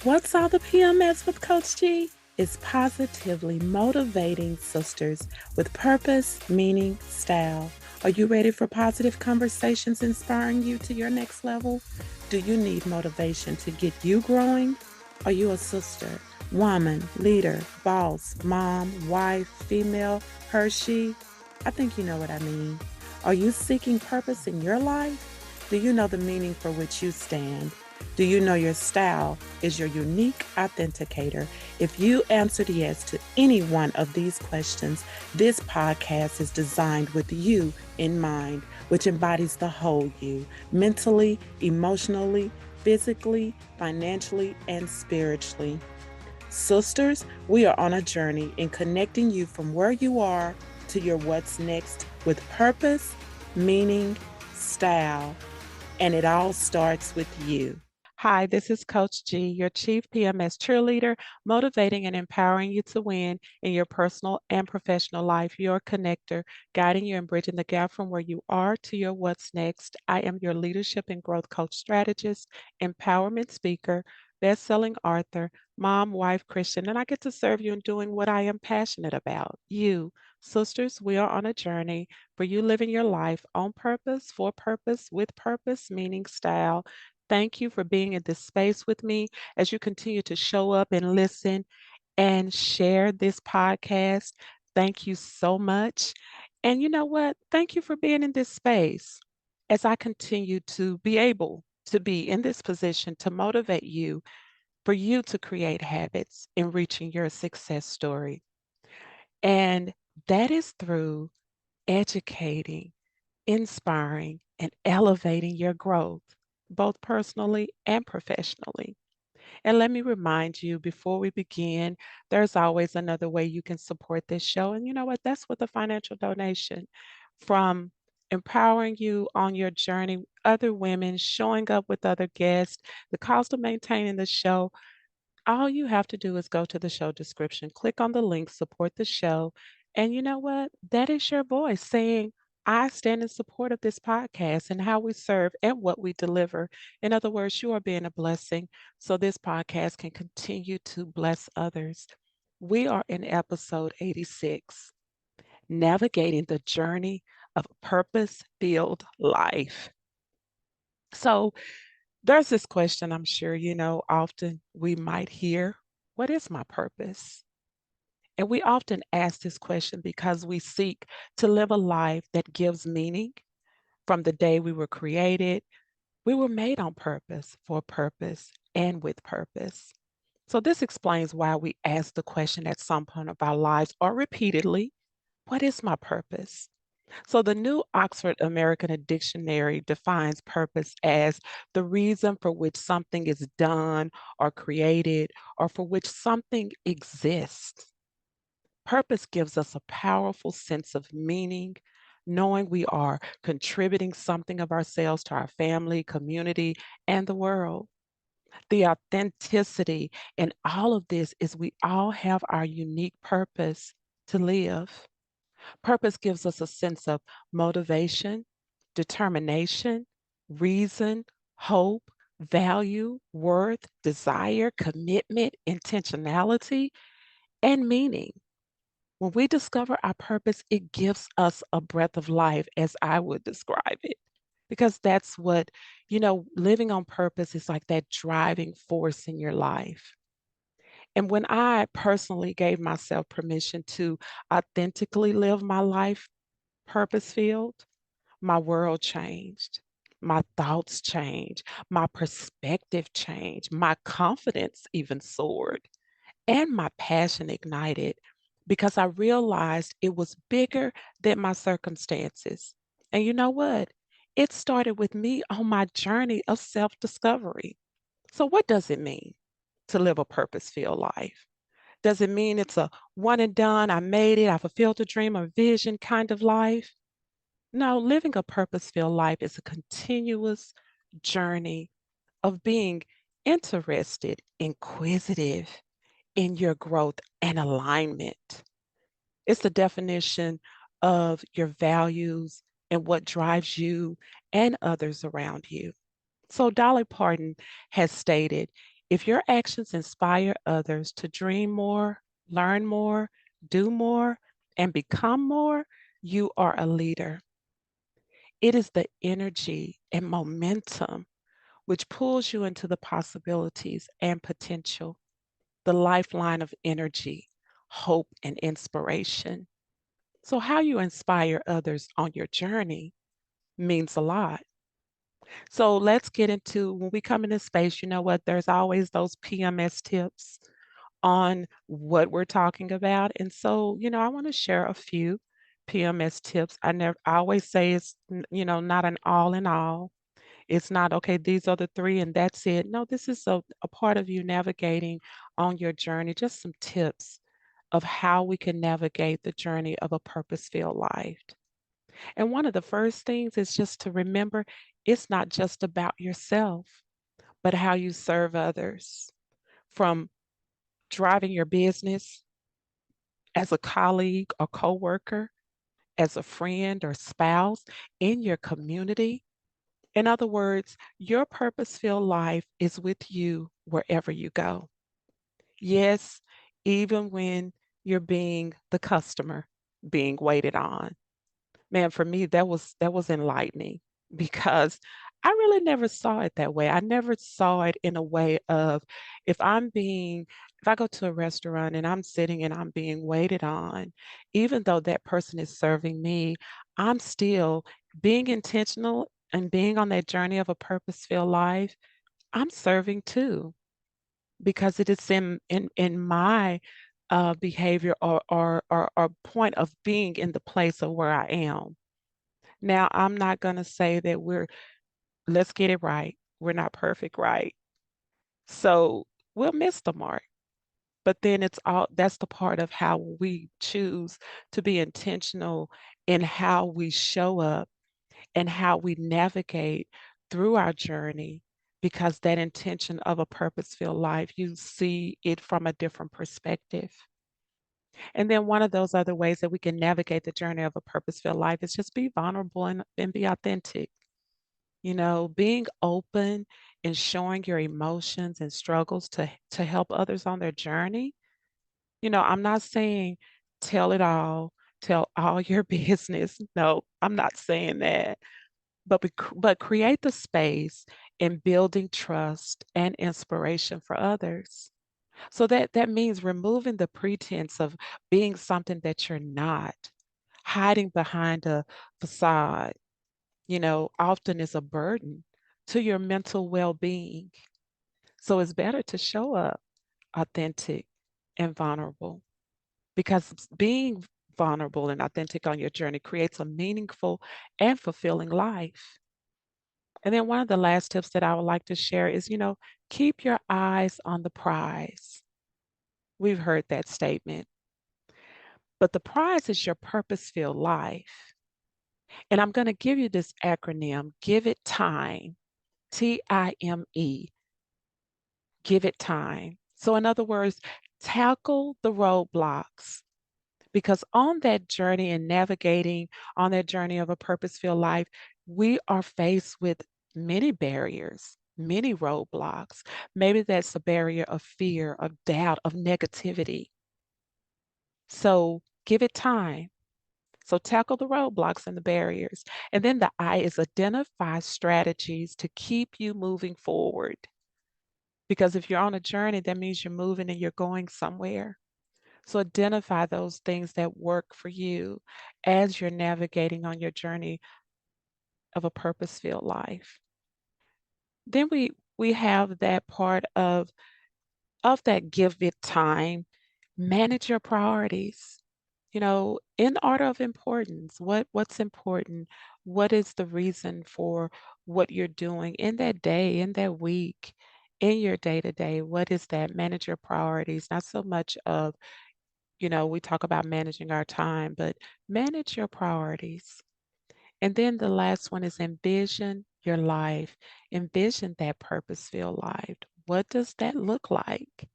What's all the PMS with Coach G? It's positively motivating sisters with purpose, meaning, style. Are you ready for positive conversations inspiring you to your next level? Do you need motivation to get you growing? Are you a sister, woman, leader, boss, mom, wife, female, her, she? I think you know what I mean. Are you seeking purpose in your life? Do you know the meaning for which you stand? Do you know your style is your unique authenticator? If you answered yes to any one of these questions, this podcast is designed with you in mind, which embodies the whole you, mentally, emotionally, physically, financially, and spiritually. Sisters, we are on a journey in connecting you from where you are to your what's next with purpose, meaning, style, and it all starts with you. Hi, this is Coach G, your Chief PMS cheerleader, motivating and empowering you to win in your personal and professional life, your connector, guiding you and bridging the gap from where you are to your what's next. I am your leadership and growth coach strategist, empowerment speaker, best-selling author, mom, wife, Christian, and I get to serve you in doing what I am passionate about. You, sisters, we are on a journey for you living your life on purpose, for purpose, with purpose, meaning, style. Thank you for being in this space with me as you continue to show up and listen and share this podcast. Thank you so much. And you know what? Thank you for being in this space as I continue to be able to be in this position to motivate you for you to create habits in reaching your success story. And that is through educating, inspiring, and elevating your growth, both personally and professionally. And let me remind you before we begin, there's always another way you can support this show. And you know what? That's with a financial donation from empowering you on your journey, other women, showing up with other guests, the cost of maintaining the show. All you have to do is go to the show description, click on the link, support the show. And you know what? That is your voice saying, I stand in support of this podcast and how we serve and what we deliver. In other words, you are being a blessing so this podcast can continue to bless others. We are in episode 86, navigating the journey of a purpose filled life. So, there's this question I'm sure you know often we might hear, what is my purpose? And we often ask this question because we seek to live a life that gives meaning. From the day we were created, we were made on purpose, for purpose, and with purpose. So this explains why we ask the question at some point of our lives or repeatedly, what is my purpose? So, the New Oxford American Dictionary defines purpose as the reason for which something is done or created or for which something exists. Purpose gives us a powerful sense of meaning, knowing we are contributing something of ourselves to our family, community, and the world. The authenticity in all of this is we all have our unique purpose to live. Purpose gives us a sense of motivation, determination, reason, hope, value, worth, desire, commitment, intentionality, and meaning. When we discover our purpose, it gives us a breath of life, as I would describe it. Because that's what, living on purpose is like that driving force in your life. And when I personally gave myself permission to authentically live my life purpose filled, my world changed. My thoughts changed. My perspective changed. My confidence even soared. And my passion ignited because I realized it was bigger than my circumstances. And you know what? It started with me on my journey of self discovery. So, what does it mean to live a purpose filled life? Does it mean it's a one and done, I made it, I fulfilled a dream or vision kind of life? No, living a purpose filled life is a continuous journey of being interested, inquisitive in your growth and alignment. It's the definition of your values and what drives you and others around you. So, Dolly Parton has stated, If your actions inspire others to dream more, learn more, do more, and become more, you are a leader. It is the energy and momentum which pulls you into the possibilities and potential, the lifeline of energy, hope, and inspiration. So, how you inspire others on your journey means a lot. So, let's get into when we come into space, you know what? There's always those PMS tips on what we're talking about. And so, I want to share a few PMS tips. I always say it's, not an all in all. It's not, okay, these are the three and that's it. No, this is a part of you navigating on your journey, just some tips of how we can navigate the journey of a purpose filled life. And one of the first things is just to remember it's not just about yourself, but how you serve others. From driving your business as a colleague or coworker, as a friend or spouse, in your community. In other words, your purpose filled life is with you wherever you go. Yes, even when you're being the customer being waited on. Man, for me, that was enlightening because I really never saw it that way. I never saw it in a way of if I go to a restaurant and I'm sitting and I'm being waited on, even though that person is serving me, I'm still being intentional and being on that journey of a purpose-filled life. I'm serving too because it is in my behavior or point of being in the place of where I am. Now, I'm not going to say that let's get it right. We're not perfect, right? So we'll miss the mark. But then that's the part of how we choose to be intentional in how we show up and how we navigate through our journey. Because that intention of a purpose filled life, you see it from a different perspective. And then one of those other ways that we can navigate the journey of a purpose filled life is just be vulnerable and be authentic. Being open and showing your emotions and struggles to help others on their journey. I'm not saying tell it all, tell all your business. No, I'm not saying that. But create the space in building trust and inspiration for others. So that means removing the pretense of being something that you're not, hiding behind a facade, often is a burden to your mental well being. So it's better to show up authentic and vulnerable because being vulnerable and authentic on your journey creates a meaningful and fulfilling life. And then one of the last tips that I would like to share is, keep your eyes on the prize. We've heard that statement, but the prize is your purpose filled life. And I'm going to give you this acronym, give it time. TIME, give it time. So, in other words, tackle the roadblocks because on that journey and navigating on that journey of a purpose filled life, we are faced with many barriers, many roadblocks. Maybe that's a barrier of fear, of doubt, of negativity. So, give it time. So, tackle the roadblocks and the barriers. And then the I is identify strategies to keep you moving forward. Because if you're on a journey, that means you're moving and you're going somewhere. So identify those things that work for you as you're navigating on your journey of a purpose-filled life. Then we have that part of that give it time, manage your priorities. In order of importance, what's important? What is the reason for what you're doing in that day, in that week, in your day to day? What is that? Manage your priorities, not so much of, we talk about managing our time, but manage your priorities. And then the last one is envision your life. Envision that purpose filled life. What does that look like?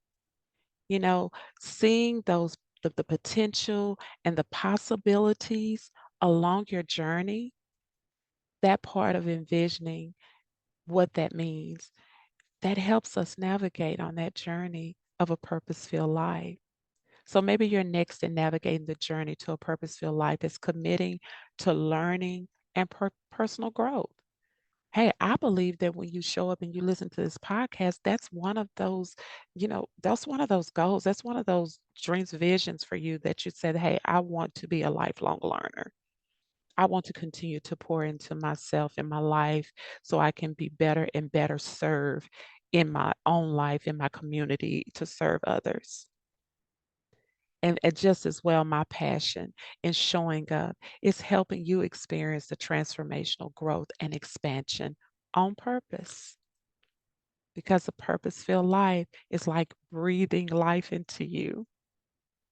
you know, Seeing the potential and the possibilities along your journey, that part of envisioning what that means. that helps us navigate on that journey of a purpose-filled life. So maybe your next in navigating the journey to a purpose-filled life is committing to learning and personal growth. Hey, I believe that when you show up and you listen to this podcast, that's one of those, that's one of those goals. That's one of those dreams, visions for you that you said, hey, I want to be a lifelong learner. I want to continue to pour into myself and my life so I can be better and better serve in my own life, in my community, to serve others. And just as well, my passion in showing up is helping you experience the transformational growth and expansion on purpose. Because a purpose filled life is like breathing life into you.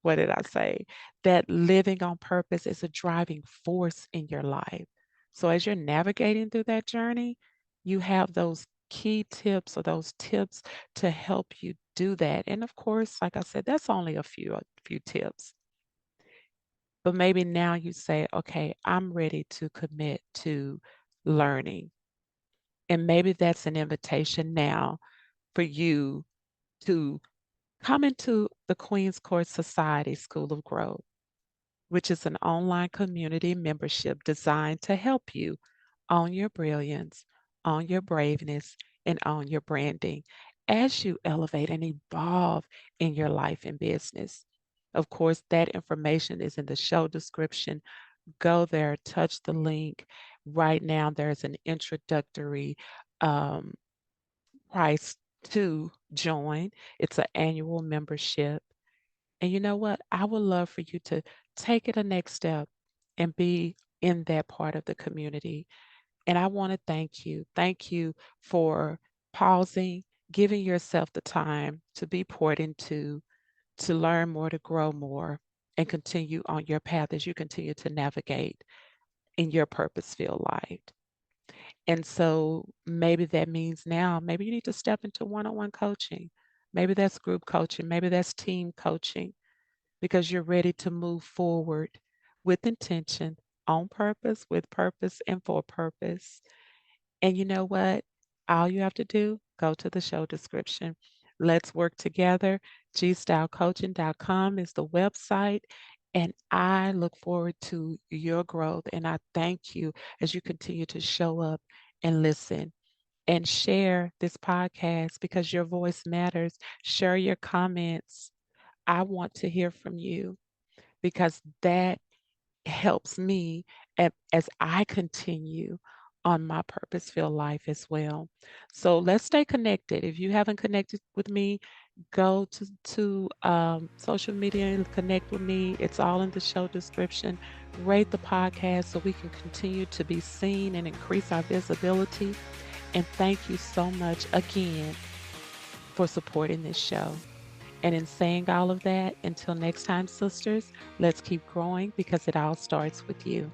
What did I say? That living on purpose is a driving force in your life. So as you're navigating through that journey, you have those key tips or those tips to help you do that. And of course, like I said, that's only a few tips. But maybe now you say, okay, I'm ready to commit to learning. And maybe that's an invitation now for you to come into the Queen's Court Society School of Growth, which is an online community membership designed to help you own your brilliance, own your braveness, and own your branding as you elevate and evolve in your life and business. Of course, that information is in the show description. Go there, touch the link. Right now, there's an introductory um, price to join. It's an annual membership. And you know what? I would love for you to take it a next step and be in that part of the community. And I want to thank you. Thank you for pausing, giving yourself the time to be poured into, to learn more, to grow more, and continue on your path as you continue to navigate in your purpose filled life. And so maybe that means now, maybe you need to step into one on one coaching. Maybe that's group coaching. Maybe that's team coaching because you're ready to move forward with intention, on purpose, with purpose, and for purpose. And you know what? All you have to do, go to the show description. Let's work together. gstylecoaching.com is the website. And I look forward to your growth. And I thank you as you continue to show up and listen and share this podcast because your voice matters. Share your comments. I want to hear from you because that helps me as I continue on my purpose filled life as well. So let's stay connected. If you haven't connected with me, go to social media and connect with me. It's all in the show description. Rate the podcast so we can continue to be seen and increase our visibility. And thank you so much again for supporting this show. And in saying all of that, until next time, sisters, let's keep growing because it all starts with you.